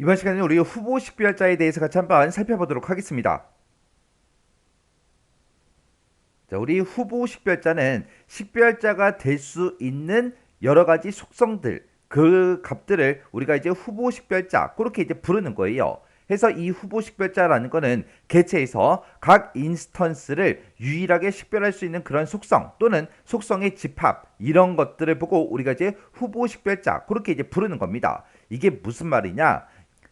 이번 시간에는 우리 후보 식별자에 대해서 같이 한번 살펴보도록 하겠습니다. 자, 우리 후보 식별자는 식별자가 될 수 있는 여러 가지 속성들, 그 값들을 우리가 이제 후보 식별자 그렇게 이제 부르는 거예요. 해서 이 후보 식별자라는 거는 개체에서 각 인스턴스를 유일하게 식별할 수 있는 그런 속성 또는 속성의 집합 이런 것들을 보고 우리가 이제 후보 식별자 그렇게 이제 부르는 겁니다. 이게 무슨 말이냐?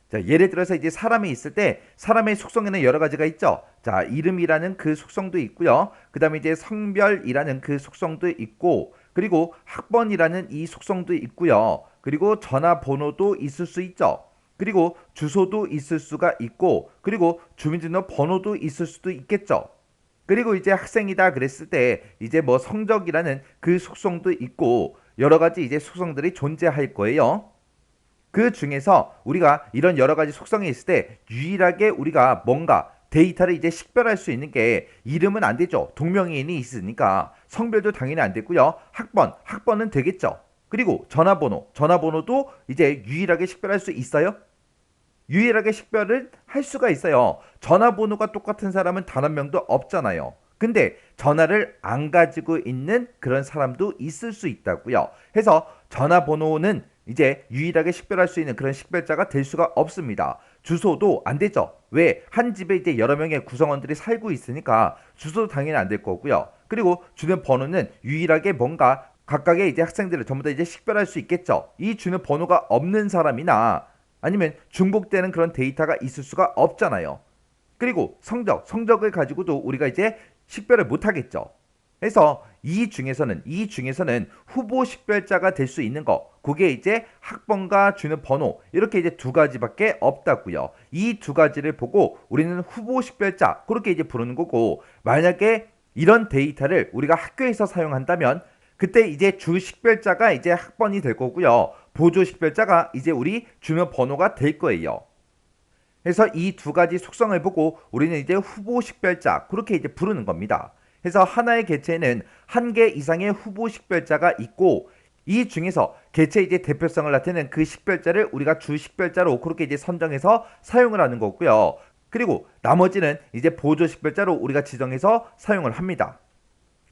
자, 예를 들어서 이제 사람이 있을 때 사람의 속성에는 여러 가지가 있죠. 자, 이름이라는 그 속성도 있고요. 그 다음에 이제 성별이라는 그 속성도 있고, 그리고 학번이라는 이 속성도 있고요. 그리고 전화번호도 있을 수 있죠. 그리고 주소도 있을 수가 있고, 그리고 주민등록번호도 있을 수도 있겠죠. 그리고 이제 학생이다 그랬을 때 이제 뭐 성적이라는 그 속성도 있고, 여러 가지 이제 속성들이 존재할 거예요. 그 중에서 우리가 이런 여러 가지 속성이 있을 때 유일하게 우리가 뭔가 데이터를 이제 식별할 수 있는 게 이름은 안 되죠. 동명이인이 있으니까 성별도 당연히 안 되고요. 학번은 되겠죠. 그리고 전화번호도 이제 유일하게 식별할 수 있어요. 유일하게 식별을 할 수가 있어요. 전화번호가 똑같은 사람은 단 한 명도 없잖아요. 근데 전화를 안 가지고 있는 그런 사람도 있을 수 있다고요. 해서 전화번호는 이제 유일하게 식별할 수 있는 그런 식별자가 될 수가 없습니다. 주소도 안 되죠. 왜? 한 집에 이제 여러 명의 구성원들이 살고 있으니까 주소도 당연히 안 될 거고요. 그리고 주민번호는 유일하게 뭔가 각각의 이제 학생들을 전부 다 이제 식별할 수 있겠죠. 이 주민번호가 없는 사람이나 아니면 중복되는 그런 데이터가 있을 수가 없잖아요. 그리고 성적을 가지고도 우리가 이제 식별을 못 하겠죠. 그래서 이 중에서는 후보 식별자가 될 수 있는 거, 그게 이제 학번과 주민번호 이렇게 이제 두 가지밖에 없다고요. 이 두 가지를 보고 우리는 후보 식별자 그렇게 이제 부르는 거고, 만약에 이런 데이터를 우리가 학교에서 사용한다면 그때 이제 주 식별자가 이제 학번이 될 거고요. 보조 식별자가 이제 우리 주민번호가 될 거예요. 그래서 이 두 가지 속성을 보고 우리는 이제 후보 식별자 그렇게 이제 부르는 겁니다. 그래서 하나의 개체에는 한 개 이상의 후보 식별자가 있고, 이 중에서 개체 이제 대표성을 나타내는 그 식별자를 우리가 주 식별자로 그렇게 이제 선정해서 사용을 하는 거고요. 그리고 나머지는 이제 보조 식별자로 우리가 지정해서 사용을 합니다.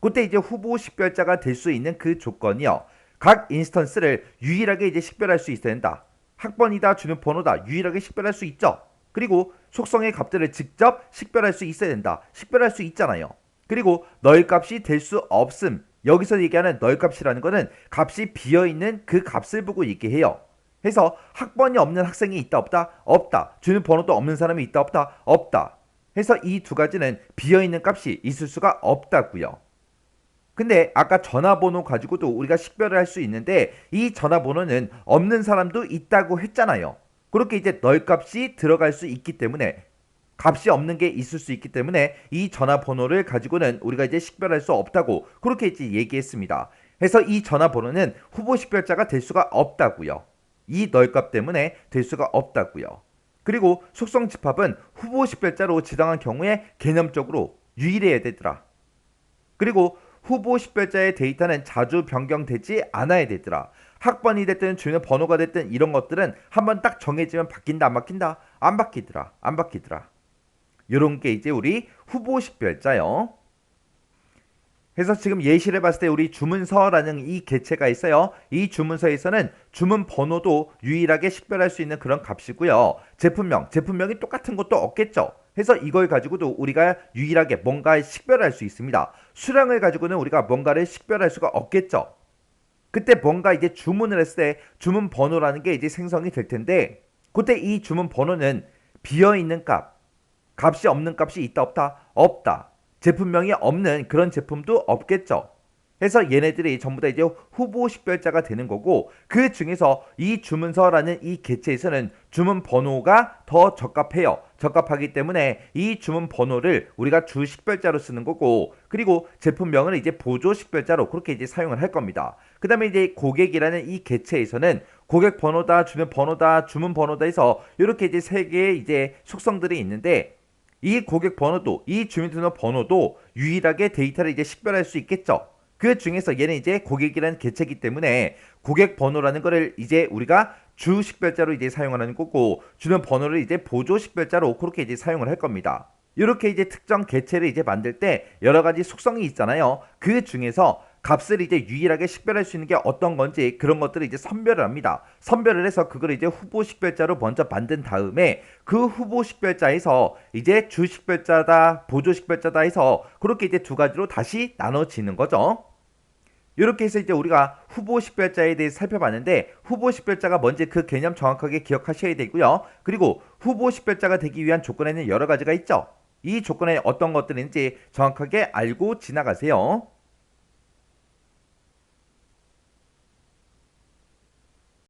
그때 이제 후보 식별자가 될 수 있는 그 조건이요. 각 인스턴스를 유일하게 이제 식별할 수 있어야 된다. 학번이다, 주민번호다 유일하게 식별할 수 있죠. 그리고 속성의 값들을 직접 식별할 수 있어야 된다. 식별할 수 있잖아요. 그리고 널 값이 될 수 없음. 여기서 얘기하는 널 값이라는 거는 값이 비어있는 그 값을 보고 얘기해요. 해서 학번이 없는 학생이 있다 없다? 없다. 주민번호도 없는 사람이 있다 없다? 없다. 해서 이 두 가지는 비어있는 값이 있을 수가 없다고요. 근데 아까 전화번호 가지고도 우리가 식별을 할 수 있는데 이 전화번호는 없는 사람도 있다고 했잖아요. 그렇게 이제 널 값이 들어갈 수 있기 때문에, 값이 없는 게 있을 수 있기 때문에 이 전화번호를 가지고는 우리가 이제 식별할 수 없다고 그렇게 이제 얘기했습니다. 그래서 이 전화번호는 후보 식별자가 될 수가 없다고요. 이 널 값 때문에 될 수가 없다고요. 그리고 속성 집합은 후보 식별자로 지정한 경우에 개념적으로 유일해야 되더라. 그리고 후보 식별자의 데이터는 자주 변경되지 않아야 되더라. 학번이 됐든 주민번호가 됐든 이런 것들은 한번 딱 정해지면 바뀐다 안 바뀐다? 안 바뀌더라. 안 바뀌더라. 이런 게 이제 우리 후보 식별자요. 그래서 지금 예시를 봤을 때 우리 주문서라는 이 개체가 있어요. 이 주문서에서는 주문 번호도 유일하게 식별할 수 있는 그런 값이고요. 제품명이 똑같은 것도 없겠죠. 그래서 이걸 가지고도 우리가 유일하게 뭔가 식별할 수 있습니다. 수량을 가지고는 우리가 뭔가를 식별할 수가 없겠죠. 그때 뭔가 이제 주문을 했을 때 주문 번호라는 게 이제 생성이 될 텐데, 그때 이 주문 번호는 비어 있는 값이 없는 값이 있다 없다? 없다. 제품명이 없는 그런 제품도 없겠죠. 해서 얘네들이 전부 다 이제 후보 식별자가 되는 거고, 그 중에서 이 주문서라는 이 개체에서는 주문 번호가 더 적합해요. 적합하기 때문에 이 주문 번호를 우리가 주 식별자로 쓰는 거고, 그리고 제품명은 이제 보조 식별자로 그렇게 이제 사용을 할 겁니다. 그 다음에 이제 고객이라는 이 개체에서는 고객 번호다, 주문 번호다, 주문 번호다 해서 이렇게 이제 세 개의 이제 속성들이 있는데, 이 고객 번호도 이 주민등록 번호도 유일하게 데이터를 이제 식별할 수 있겠죠. 그 중에서 얘는 이제 고객이라는 개체이기 때문에 고객 번호라는 거를 이제 우리가 주 식별자로 이제 사용하는 거고, 주는 번호를 이제 보조 식별자로 그렇게 이제 사용을 할 겁니다. 이렇게 이제 특정 개체를 이제 만들 때 여러 가지 속성이 있잖아요. 그 중에서 값을 이제 유일하게 식별할 수 있는 게 어떤 건지 그런 것들을 이제 선별을 합니다. 선별을 해서 그걸 이제 후보 식별자로 먼저 만든 다음에 그 후보 식별자에서 이제 주 식별자다, 보조 식별자다 해서 그렇게 이제 두 가지로 다시 나눠지는 거죠. 이렇게 해서 이제 우리가 후보 식별자에 대해서 살펴봤는데, 후보 식별자가 뭔지 그 개념 정확하게 기억하셔야 되고요. 그리고 후보 식별자가 되기 위한 조건에는 여러 가지가 있죠. 이 조건에 어떤 것들인지 정확하게 알고 지나가세요.